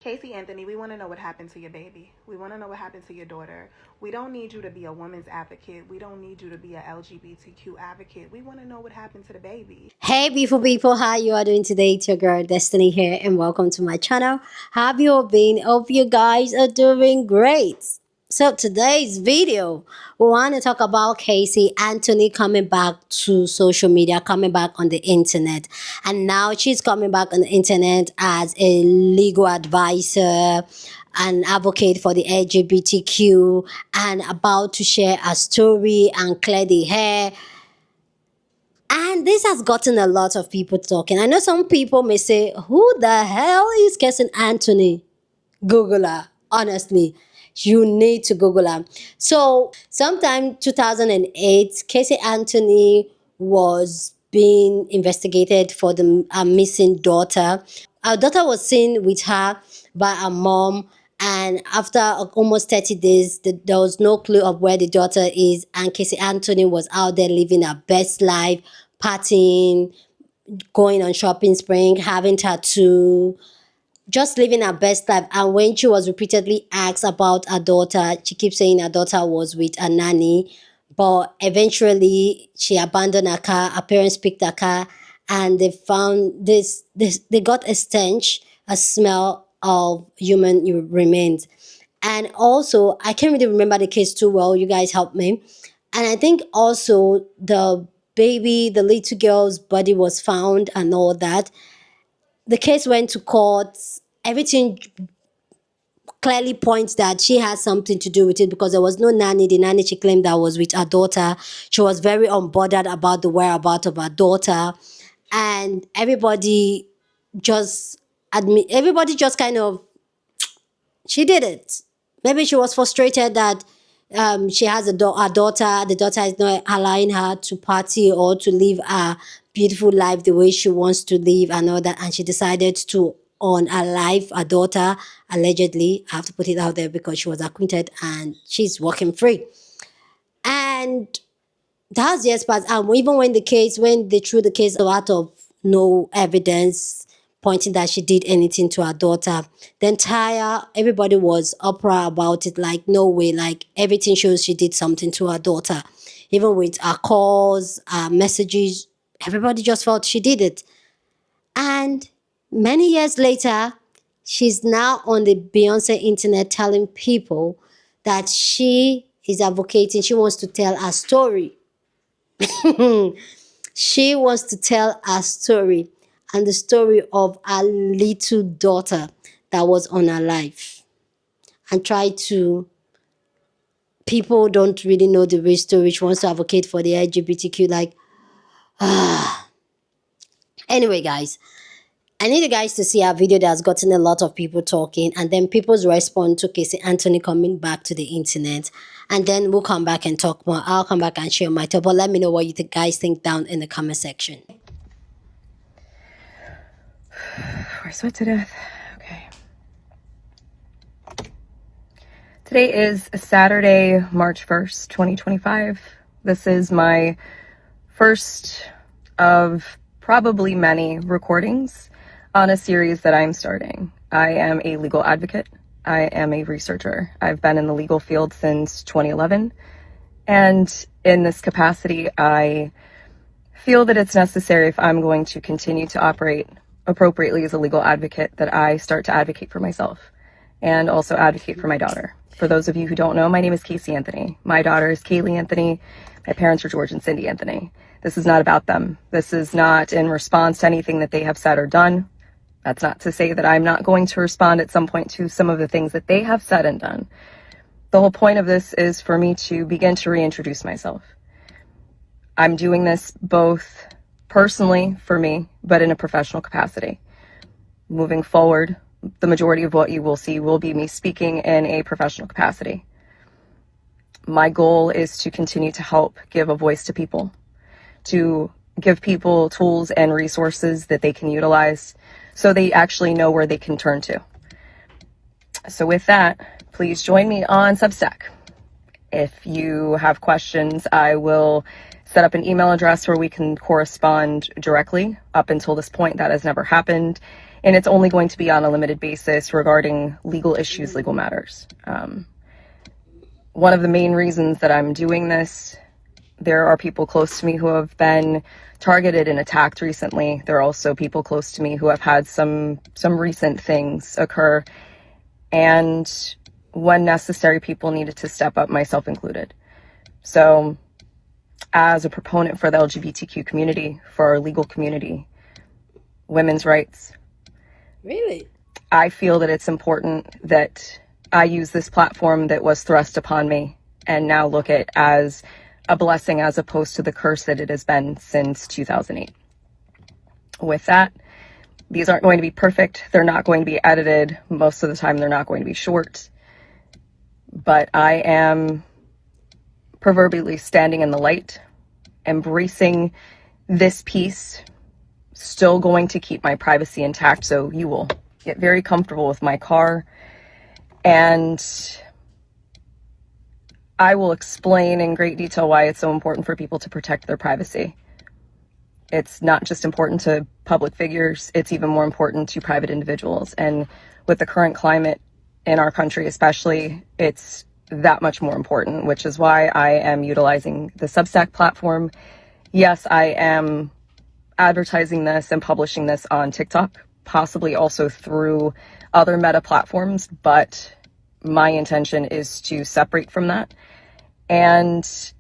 Casey Anthony, we want to know what happened to your baby. We want to know what happened to your daughter. We don't need you to be a woman's advocate. We don't need you to be a LGBTQ advocate. We want to know what happened to the baby. Hey beautiful people, how you are doing today? It's your girl Destiny here and welcome to my channel. How have you all been? Hope you guys are doing great. So today's video, we want to talk about Casey Anthony coming back to social media, coming back on the internet. And now she's coming back on the internet as a legal advisor, an advocate for the LGBTQ, and about to share a story and clear the hair. And this has gotten a lot of people talking. I know some people may say, who the hell is Casey Anthony? Google her. Honestly, you need to Google her. So, sometime 2008, Casey Anthony was being investigated for the missing daughter. Our daughter was seen with her by her mom, and after almost 30 days, there was no clue of where the daughter is, and Casey Anthony was out there living her best life, partying, going on shopping spree, having tattoo, just living her best life. And when she was repeatedly asked about her daughter, she keeps saying her daughter was with a nanny. But eventually, she abandoned her car. Her parents picked her car, and they found this. They got a stench, a smell of human remains. And also, I can't really remember the case too well. You guys help me. And I think also the baby, the little girl's body was found and all that. The case went to court. Everything clearly points that she has something to do with it because there was no nanny. The nanny she claimed that was with her daughter. She was very unbothered about the whereabouts of her daughter. And everybody just kind of, she did it. Maybe she was frustrated that she has a daughter. The daughter is not allowing her to party or to live a beautiful life the way she wants to live and all that. And she decided to unalive her daughter, allegedly. I have to put it out there because she was acquitted and she's walking free. And that's years past. Even when they threw the case out of no evidence pointing that she did anything to her daughter, everybody was uproar about it. Like, no way, like everything shows she did something to her daughter. Even with her calls, her messages, everybody just felt she did it. And many years later, she's now on the Beyonce internet telling people that she is advocating, she wants to tell her story. She wants to tell her story and the story of her little daughter that was on her life. And people don't really know the real story. She wants to advocate for the LGBTQ, Anyway, guys, I need you guys to see our video that has gotten a lot of people talking, and then people's response to Casey Anthony coming back to the internet. And then we'll come back and talk more. I'll come back and share my thought, but let me know what you guys think down in the comment section. We're sweat to death. Okay. Today is Saturday, March 1st, 2025. This is my first of probably many recordings on a series that I'm starting. I am a legal advocate. I am a researcher. I've been in the legal field since 2011. And in this capacity, I feel that it's necessary, if I'm going to continue to operate appropriately as a legal advocate, that I start to advocate for myself and also advocate for my daughter. For those of you who don't know, my name is Casey Anthony. My daughter is Kaylee Anthony. My parents are George and Cindy Anthony. This is not about them. This is not in response to anything that they have said or done. That's not to say that I'm not going to respond at some point to some of the things that they have said and done. The whole point of this is for me to begin to reintroduce myself. I'm doing this both personally for me, but in a professional capacity. Moving forward, the majority of what you will see will be me speaking in a professional capacity. My goal is to continue to help give a voice to people, to give people tools and resources that they can utilize so they actually know where they can turn to. So with that, please join me on Substack. If you have questions, I will set up an email address where we can correspond directly. Up until this point, that has never happened. and it's only going to be on a limited basis regarding legal issues, legal matters. One of the main reasons that I'm doing this, there are people close to me who have been targeted and attacked recently. There are also people close to me who have had some recent things occur, and when necessary, people needed to step up, myself included. So as a proponent for the LGBTQ community, for our legal community, women's rights, Really? I feel that it's important that I use this platform that was thrust upon me and now look at as a blessing as opposed to the curse that it has been since 2008. With that, these aren't going to be perfect. They're not going to be edited. Most of the time, they're not going to be short. But I am proverbially standing in the light, embracing this piece, still going to keep my privacy intact. So you will get very comfortable with my car, and I will explain in great detail why it's so important for people to protect their privacy. It's not just important to public figures, it's even more important to private individuals. And with the current climate in our country especially, it's that much more important, which is why I am utilizing the Substack platform. Yes, I am advertising this and publishing this on TikTok, possibly also through other meta platforms, but my intention is to separate from that and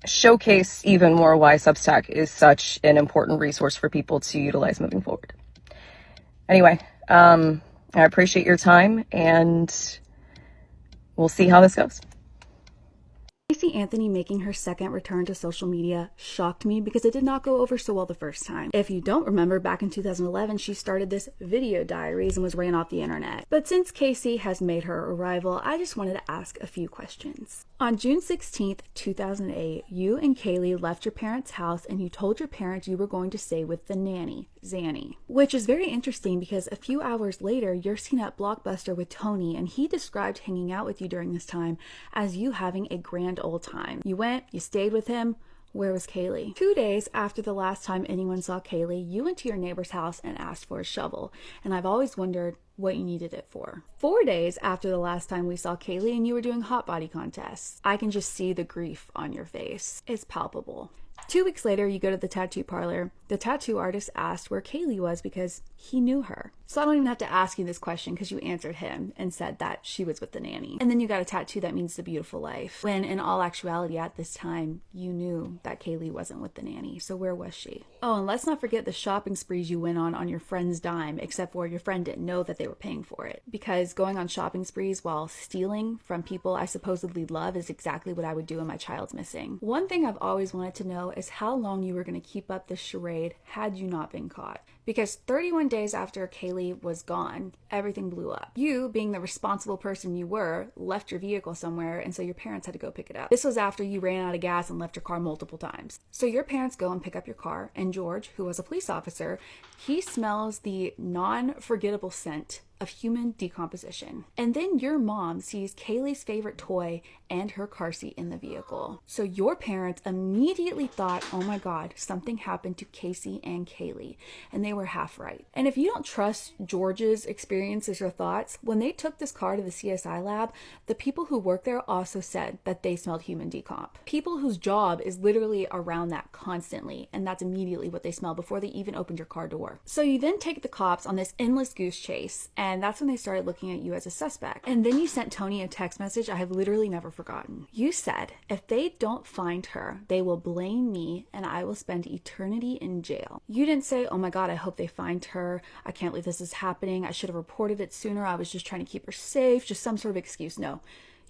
showcase even more why Substack is such an important resource for people to utilize moving forward. Anyway, I appreciate your time, and we'll see how this goes. Casey Anthony making her second return to social media shocked me because it did not go over so well the first time. If you don't remember, back in 2011, she started this video diaries and was ran off the internet. But since Casey has made her arrival, I just wanted to ask a few questions. On June 16th, 2008, you and Kaylee left your parents' house and you told your parents you were going to stay with the nanny, Zanny. Which is very interesting because a few hours later, you're seen at Blockbuster with Tony, and he described hanging out with you during this time as you having a grand old time. You went, you stayed with him. Where was Kaylee? 2 days after the last time anyone saw Kaylee, you went to your neighbor's house and asked for a shovel. And I've always wondered what you needed it for. 4 days after the last time we saw Kaylee and you were doing hot body contests. I can just see the grief on your face. It's palpable. 2 weeks later, you go to the tattoo parlor. The tattoo artist asked where Kaylee was because he knew her. So I don't even have to ask you this question because you answered him and said that she was with the nanny. And then you got a tattoo that means the beautiful life, when in all actuality at this time, you knew that Kaylee wasn't with the nanny. So where was she? Oh, and let's not forget the shopping sprees you went on your friend's dime, except for your friend didn't know that they were paying for it. Because going on shopping sprees while stealing from people I supposedly love is exactly what I would do when my child's missing. One thing I've always wanted to know is how long you were going to keep up this charade had you not been caught. Because 31 days after Kaylee was gone, everything blew up. You, being the responsible person you were, left your vehicle somewhere, and so your parents had to go pick it up. This was after you ran out of gas and left your car multiple times. So your parents go and pick up your car, and George, who was a police officer, he smells the non-forgettable scent of human decomposition. And then your mom sees Kaylee's favorite toy and her car seat in the vehicle. So your parents immediately thought, oh my God, something happened to Casey and Kaylee. And they were half right. And if you don't trust George's experiences or thoughts, when they took this car to the CSI lab, the people who work there also said that they smelled human decomp. People whose job is literally around that constantly, and that's immediately what they smell before they even opened your car door. So you then take the cops on this endless goose chase, and that's when they started looking at you as a suspect. And then you sent Tony a text message I have literally never forgotten. You said, if they don't find her, they will blame me and I will spend eternity in jail. You didn't say, oh my God, I hope they find her. I can't believe this is happening. I should have reported it sooner. I was just trying to keep her safe. Just some sort of excuse. No.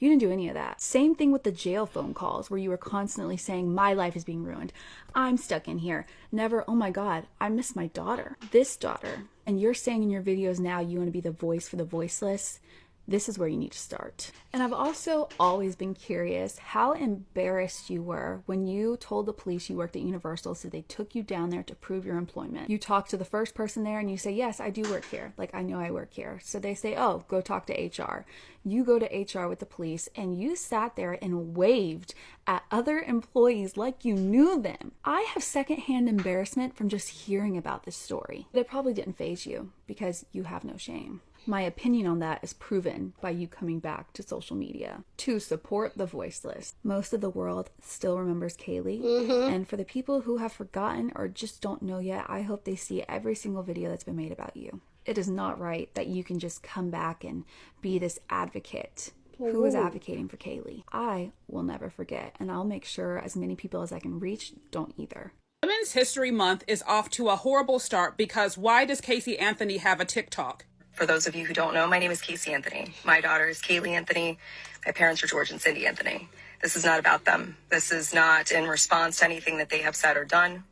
You didn't do any of that. Same thing with the jail phone calls where you were constantly saying, my life is being ruined. I'm stuck in here. Never, oh my God, I miss my daughter. This daughter. And you're saying in your videos now you want to be the voice for the voiceless. this is where you need to start. And I've also always been curious how embarrassed you were when you told the police you worked at Universal, so they took you down there to prove your employment. You talk to the first person there and you say, yes, I do work here. Like, I know I work here. So they say, oh, go talk to HR. You go to HR with the police and you sat there and waved at other employees like you knew them. I have secondhand embarrassment from just hearing about this story. But it probably didn't faze you because you have no shame. My opinion on that is proven by you coming back to social media to support the voiceless. Most of the world still remembers Kaylee. And for the people who have forgotten or just don't know yet, I hope they see every single video that's been made about you. It is not right that you can just come back and be this advocate who is advocating for Kaylee. I will never forget, and I'll make sure as many people as I can reach don't either. Women's History Month is off to a horrible start because why does Casey Anthony have a TikTok? For those of you who don't know, my name is Casey Anthony. My daughter is Kaylee Anthony. My parents are George and Cindy Anthony. This is not about them. This is not in response to anything that they have said or done.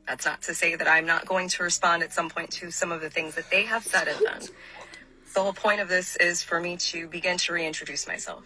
That's not to say that I'm not going to respond at some point to some of the things that they have said and done. The whole point of this is for me to begin to reintroduce myself.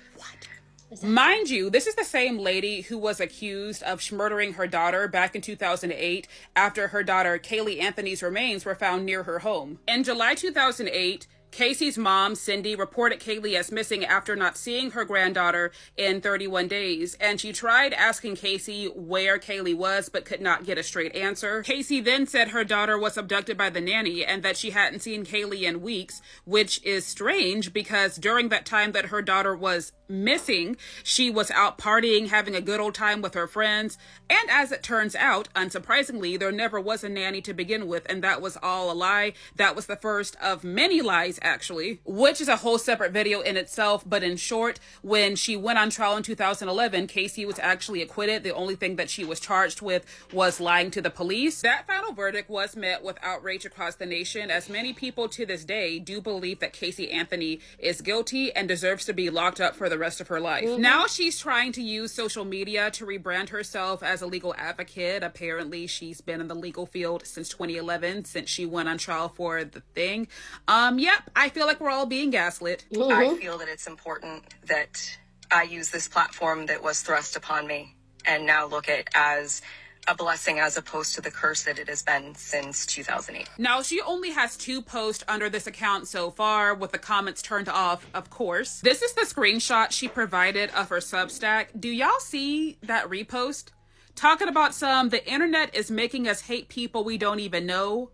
Mind you, this is the same lady who was accused of murdering her daughter back in 2008 after her daughter Kaylee Anthony's remains were found near her home. In July 2008, Casey's mom, Cindy, reported Kaylee as missing after not seeing her granddaughter in 31 days, and she tried asking Casey where Kaylee was but could not get a straight answer. Casey then said her daughter was abducted by the nanny and that she hadn't seen Kaylee in weeks, which is strange because during that time that her daughter was missing, she was out partying, having a good old time with her friends, and as it turns out, unsurprisingly, there never was a nanny to begin with, and that was all a lie. That was the first of many lies, actually, which is a whole separate video in itself. But in short, when she went on trial in 2011, Casey was actually acquitted. The only thing that she was charged with was lying to the police. That final verdict was met with outrage across the nation, as many people to this day do believe that Casey Anthony is guilty and deserves to be locked up for the rest of her life. Now she's trying to use social media to rebrand herself as a legal advocate. Apparently she's been in the legal field since 2011, since she went on trial for the thing. Yep, I feel like we're all being gaslit. I feel that it's important that I use this platform that was thrust upon me and now look at as a blessing as opposed to the curse that it has been since 2008. Now, she only has 2 posts under this account so far, with the comments turned off, of course. This is the screenshot she provided of her Substack. Do y'all see that repost? Talking about the internet is making us hate people we don't even know.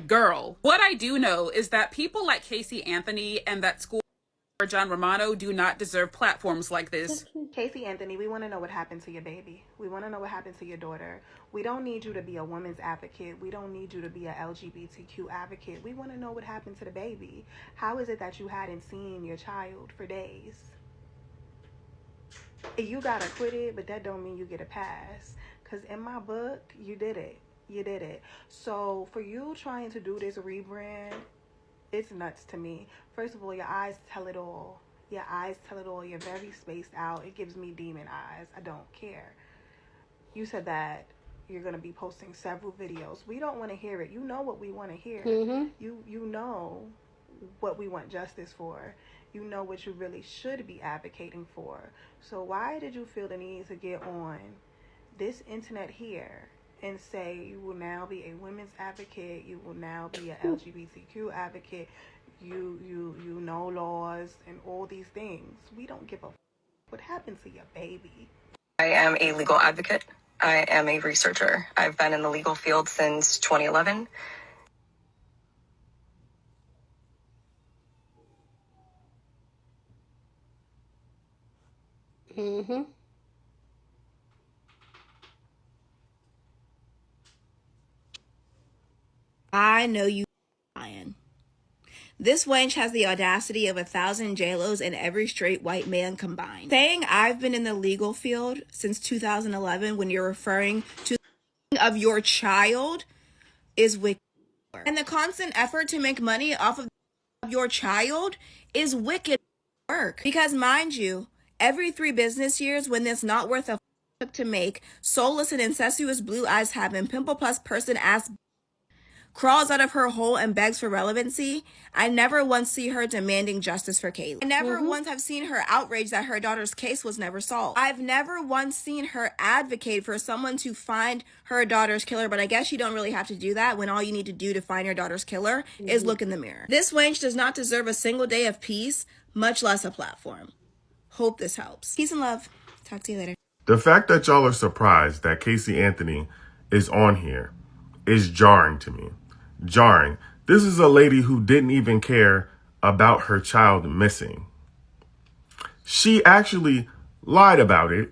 Girl, what I do know is that people like Casey Anthony and that school John Romano do not deserve platforms like this. Casey Anthony, we want to know what happened to your baby. We want to know what happened to your daughter. We don't need you to be a women's advocate. We don't need you to be a LGBTQ advocate. We want to know what happened to the baby. How is it that you hadn't seen your child for days? You got acquitted, but that don't mean you get a pass. Because in my book, you did it. You did it. So for you trying to do this rebrand, it's nuts to me. First of all, your eyes tell it all. Your eyes tell it all. You're very spaced out. It gives me demon eyes. I don't care. You said that you're going to be posting several videos. We don't want to hear it. You know what we want to hear. You know what we want justice for. You know what you really should be advocating for. So why did you feel the need to get on this internet here and say you will now be a women's advocate, you will now be an LGBTQ advocate, you know laws and all these things? We don't give a what happened to your baby. I am a legal advocate. I am a researcher. I've been in the legal field since 2011. I know you lying. This wench has the audacity of 1,000 JLos and every straight white man combined. Saying I've been in the legal field since 2011 when you're referring to of your child is wicked. And the constant effort to make money off of your child is wicked work. Because mind you, every 3 business years when it's not worth a to make, soulless and incestuous blue eyes having pimple plus person ass crawls out of her hole and begs for relevancy, I never once see her demanding justice for Kaylee. I never once have seen her outraged that her daughter's case was never solved. I've never once seen her advocate for someone to find her daughter's killer, but I guess you don't really have to do that when all you need to do to find your daughter's killer is look in the mirror. This wench does not deserve a single day of peace, much less a platform. Hope this helps. Peace and love. Talk to you later. The fact that y'all are surprised that Casey Anthony is on here is jarring to me. Jarring. This is a lady who didn't even care about her child missing. She actually lied about it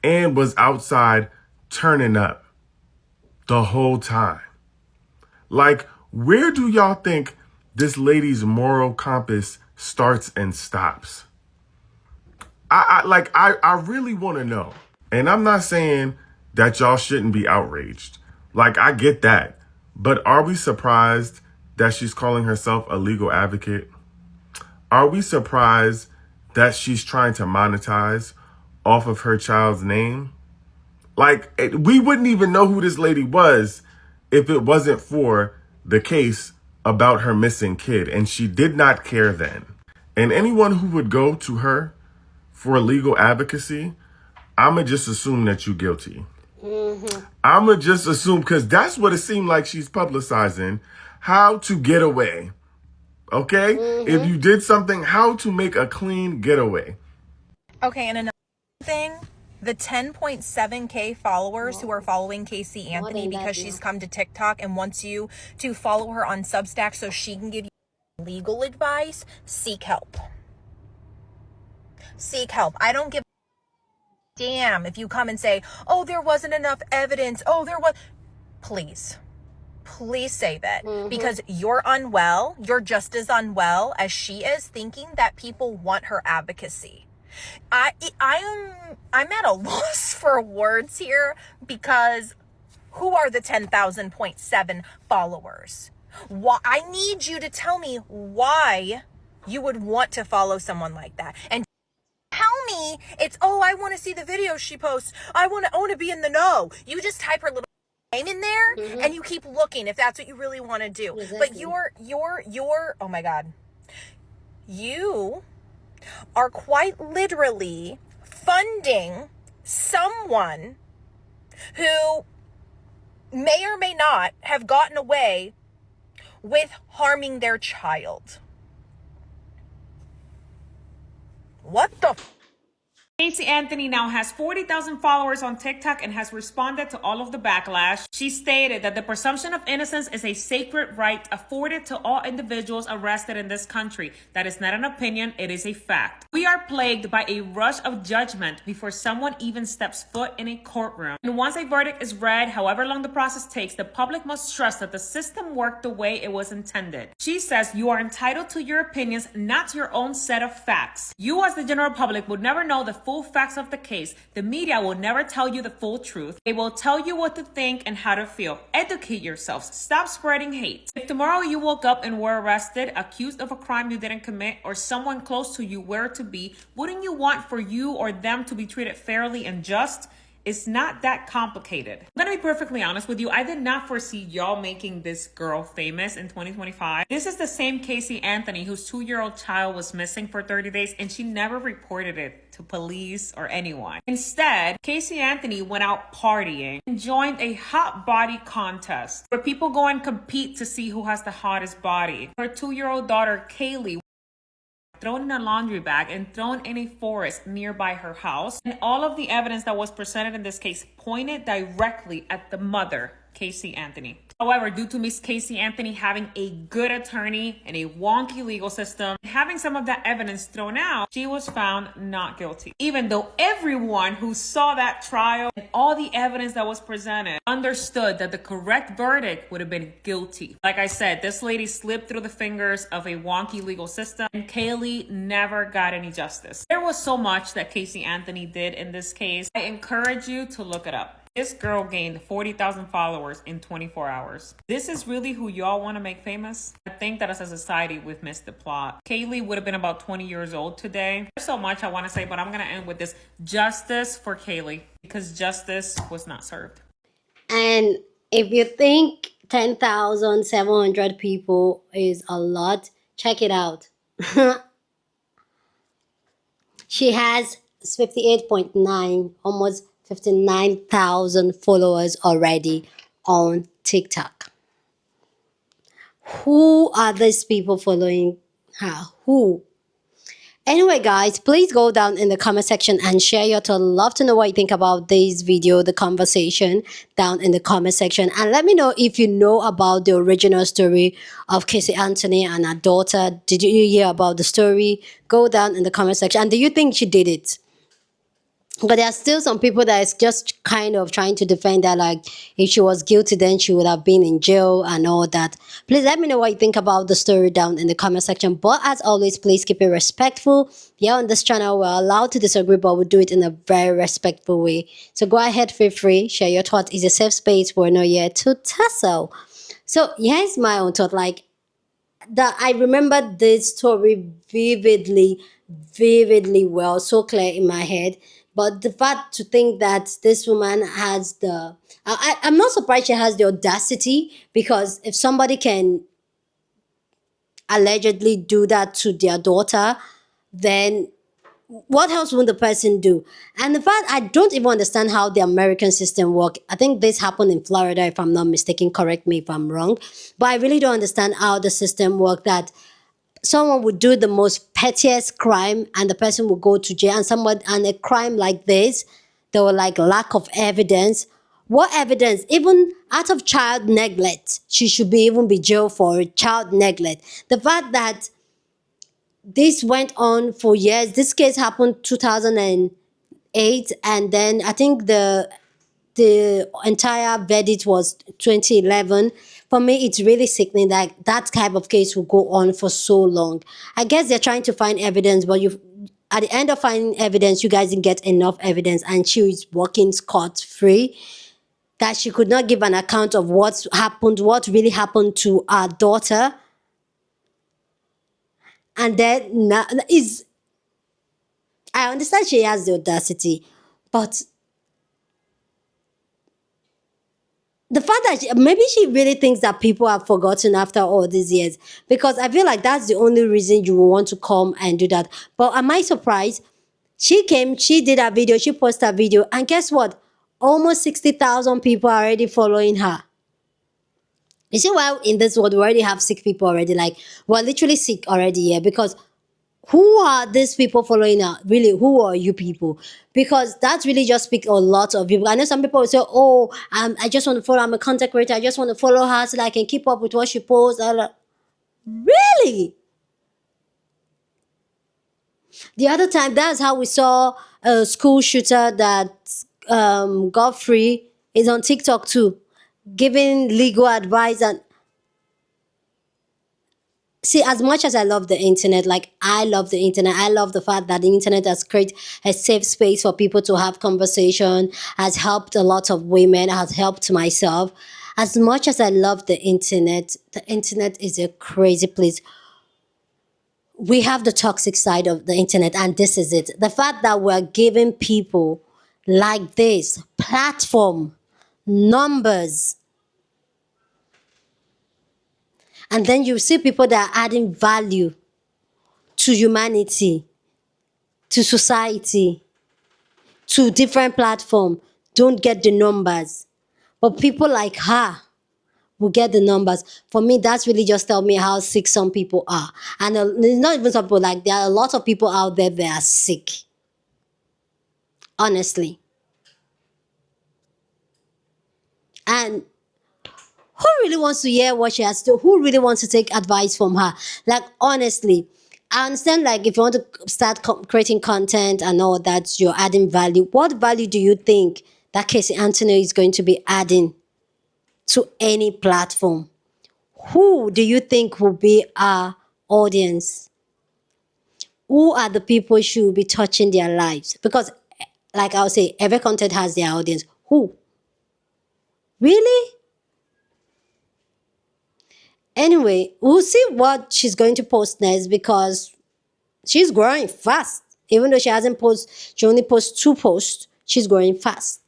and was outside turning up the whole time. Like, where do y'all think this lady's moral compass starts and stops? I really want to know. And I'm not saying that y'all shouldn't be outraged. Like, I get that. But are we surprised that she's calling herself a legal advocate? Are we surprised that she's trying to monetize off of her child's name? Like, we wouldn't even know who this lady was if it wasn't for the case about her missing kid. And she did not care then. And anyone who would go to her for legal advocacy, I'ma just assume that you're guilty. I'ma just assume, because that's what it seemed like she's publicizing, how to get away. Okay? If you did something, how to make a clean getaway. Okay, and another thing, the 10.7K followers who are following Casey Anthony because she's come to TikTok and wants you to follow her on Substack so she can give you legal advice, seek help. Seek help. I don't give a damn if you come and say, oh, there wasn't enough evidence. Oh, there was. Please save it because you're unwell. You're just as unwell as she is, thinking that people want her advocacy. I'm at a loss for words here because who are the 10,000.7 followers? Why? I need you to tell me why you would want to follow someone like that. And tell me it's, oh, I want to see the videos she posts. I want to be in the know. You just type her little name in there and you keep looking if that's what you really want to do. Exactly. But you're, oh my God. You are quite literally funding someone who may or may not have gotten away with harming their child. What the Casey Anthony now has 40,000 followers on TikTok and has responded to all of the backlash. She stated that the presumption of innocence is a sacred right afforded to all individuals arrested in this country. That is not an opinion, it is a fact. We are plagued by a rush of judgment before someone even steps foot in a courtroom. And once a verdict is read, however long the process takes, the public must trust that the system worked the way it was intended. She says you are entitled to your opinions, not your own set of facts. You as the general public would never know the full facts of the case. The media will never tell you the full truth. They will tell you what to think and how to feel. Educate yourselves. Stop spreading hate. If tomorrow you woke up and were arrested, accused of a crime you didn't commit, or someone close to you were to be, wouldn't you want for you or them to be treated fairly and just? It's not that complicated. I'm gonna be perfectly honest with you. I did not foresee y'all making this girl famous in 2025. This is the same Casey Anthony whose 2-year-old child was missing for 30 days and she never reported it to police or anyone. Instead, Casey Anthony went out partying and joined a hot body contest where people go and compete to see who has the hottest body. Her 2-year-old daughter, Kaylee, thrown in a laundry bag and thrown in a forest nearby her house. And all of the evidence that was presented in this case pointed directly at the mother, Casey Anthony. However, due to Miss Casey Anthony having a good attorney and a wonky legal system, having some of that evidence thrown out, she was found not guilty. Even though everyone who saw that trial and all the evidence that was presented understood that the correct verdict would have been guilty. Like I said, this lady slipped through the fingers of a wonky legal system and Kaylee never got any justice. There was so much that Casey Anthony did in this case. I encourage you to look it up. This girl gained 40,000 followers in 24 hours. This is really who y'all want to make famous? I think that as a society, we've missed the plot. Kaylee would have been about 20 years old today. There's so much I want to say, but I'm going to end with this. Justice for Kaylee, because justice was not served. And if you think 10,700 people is a lot. Check it out. She has 58.9, almost 59,000 followers already on TikTok. Who are these people following her? Who? Anyway, guys, please go down in the comment section and share your thoughts. Love to know what you think about this video, the conversation down in the comment section. And let me know if you know about the original story of Casey Anthony and her daughter. Did you hear about the story? Go down in the comment section. And do you think she did it? But there are still some people that is just kind of trying to defend that, like, if she was guilty, then she would have been in jail and all that. Please let me know what you think about the story down in the comment section. But as always, please keep it respectful. Here on this channel, we're allowed to disagree, but we do it in a very respectful way. So go ahead, feel free, share your thoughts. It's a safe space. We're not here to tussle. So here's my own thought. Like, that I remember this story vividly well, so clear in my head. But the fact to think that this woman has the, I'm not surprised she has the audacity, because if somebody can allegedly do that to their daughter, then what else would the person do? And the fact, I don't even understand how the American system works. I think this happened in Florida, if I'm not mistaken. Correct me if I'm wrong. But I really don't understand how the system works, that someone would do the most pettiest crime and the person will go to jail, and a crime like this, there were like lack of evidence. What evidence? Even out of child neglect, she should be even be jailed for child neglect. The fact that this went on for years. This case happened 2008, and then I think the entire verdict was 2011. For me, it's really sickening that that type of case will go on for so long. I guess they're trying to find evidence, but at the end of finding evidence, you guys didn't get enough evidence, and she is walking scot-free. That she could not give an account of what's happened, what really happened to our daughter. And then now is, I understand she has the audacity, but the fact that maybe she really thinks that people have forgotten after all these years, because I feel like that's the only reason you will want to come and do that. But am I surprised? She came, she did a video, she posted a video, and guess what? Almost 60,000 people are already following her. You see why in this world we already have sick people already? Like, we're literally sick already here, because who are these people following her? Really, who are you people? Because that really just speaks a lot of people. I know some people will say, oh, I just want to follow, I'm a content creator, I just want to follow her so that I can keep up with what she posts. Really? The other time, that's how we saw a school shooter that got free, is on TikTok too, giving legal advice. And see, as much as I love the internet, like, I love the internet, I love the fact that the internet has created a safe space for people to have conversation, has helped a lot of women, has helped myself. As much as I love the internet is a crazy place. We have the toxic side of the internet, and this is it. The fact that we're giving people like this platform, numbers, and then you see people that are adding value to humanity, to society, to different platforms, don't get the numbers. But people like her will get the numbers. For me, that's really just tell me how sick some people are. And it's not even some people, like, there are a lot of people out there that are sick. Honestly. And who really wants to hear what she has to do? Who really wants to take advice from her? Like, honestly, I understand, like, if you want to start creating content and all that, you're adding value. What value do you think that Casey Anthony is going to be adding to any platform? Who do you think will be our audience? Who are the people should be touching their lives? Because, like I'll say, every content has their audience. Who? Really? Anyway, we'll see what she's going to post next, because she's growing fast. Even though she only posts 2 posts, she's growing fast.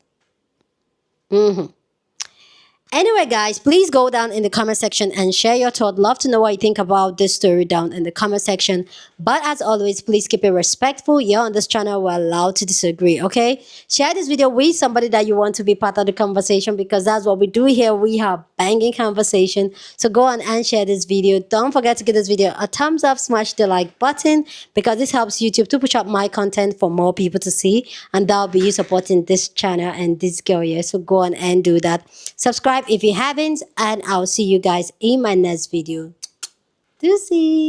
Anyway, guys, please go down in the comment section and share your thought. Love to know what you think about this story down in the comment section. But as always, please keep it respectful. Here on this channel, we're allowed to disagree, okay? Share this video with somebody that you want to be part of the conversation, because that's what we do here. We have banging conversation. So go on and share this video. Don't forget to give this video a thumbs up, smash the like button, because this helps YouTube to push up my content for more people to see. And that'll be you supporting this channel and this girl here. So go on and do that. Subscribe if you haven't, and I'll see you guys in my next video. Deuces.